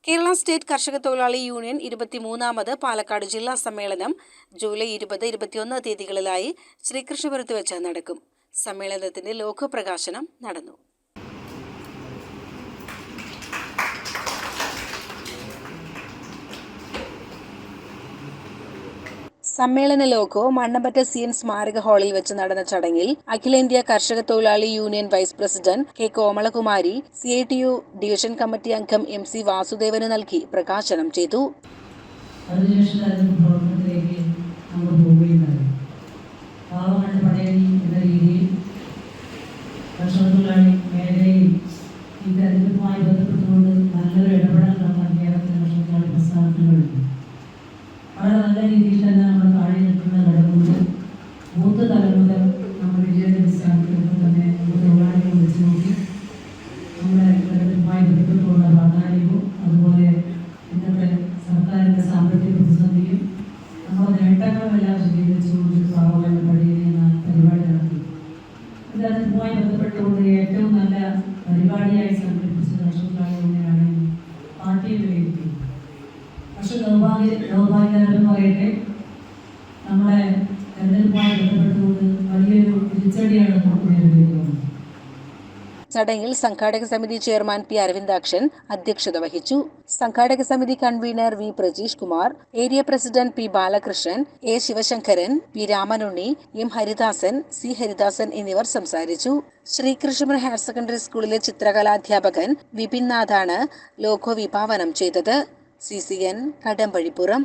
Kerala state കർഷക തൊഴിലാളി union 23ാമത് Palakkad ജില്ലാ സമ്മേളനം ജൂലൈ 20, 21 തീയതികളിലായി ശ്രീകൃഷ്ണപുരത്ത് വെച്ച് നടക്കും. സമ്മേളനത്തിന്റെ ലോഗോ പ്രകാശനം നടന്നു. സമ്മേളന ലോഗോ മണ്ണമ്പറ്റ CN സ്മാരക ഹാളിൽ വെച്ച് നടന്ന ചടങ്ങിൽ അഖിലേന്ത്യാ കർഷക തൊഴിലാളി union vice president K Komalakumari, CITU division committee അംഗം MC വാസുദേവന് നൽകി പ്രകാശനം ചെയ്തു. വളരെ നല്ല രീതിയിൽ തന്നെ നമ്മൾ താഴെ നിൽക്കുന്ന ഘടകങ്ങൾ മൂത്ത തലമുറ നമ്മുടെ വിജയത്തിന്റെ അടിസ്ഥാനത്തിൽ തന്നെ തൊഴിലാളികൾ വെച്ച് നോക്കി നമ്മുടെ ഘടകവുമായി ബന്ധപ്പെട്ടുള്ള പ്രാധാന്യവും അതുപോലെ ഇന്നത്തെ സർക്കാരിന്റെ സാമ്പത്തിക പ്രതിസന്ധിയും നമ്മുടെ നേട്ടങ്ങളുമെല്ലാം സ്വീകരിച്ചുകൊണ്ട് പാവങ്ങളുടെ പടിയിൽ പരിപാടി നടത്തി. ഇതുമായി ബന്ധപ്പെട്ടുകൊണ്ട് ഏറ്റവും നല്ല പരിപാടിയായി സംഘടിപ്പിച്ച കർഷകരാണ് പാർട്ടിയിൽ വിലയിരുത്തിയത്. പക്ഷെ ദൗർഭാഗ്യകരമെന്ന് പറയട്ടെ, നമ്മുടെ തെരഞ്ഞെടുപ്പുമായി ബന്ധപ്പെട്ടുകൊണ്ട് വലിയൊരു തിരിച്ചടിയാണ് നമുക്ക് നേരിടേണ്ടിവന്നത്. ചടങ്ങിൽ സംഘാടക സമിതി ചെയർമാൻ P. അരവിന്ദാക്ഷൻ അധ്യക്ഷത വഹിച്ചു. സംഘാടക സമിതി convener V. Prajeesh Kumar, area president P. Balakrishnan, A. Sivasankaran, P. Ramanunni, M. Haridasan, C. Haridasan എന്നിവർ സംസാരിച്ചു. ശ്രീകൃഷ്ണപുരം ഹയർ സെക്കൻഡറി സ്കൂളിലെ ചിത്രകലാധ്യാപകൻ വിപിൻ നാഥാണ് ലോഗോ വിഭാവനം ചെയ്തത്. CCN കടമ്പഴിപ്പുറം.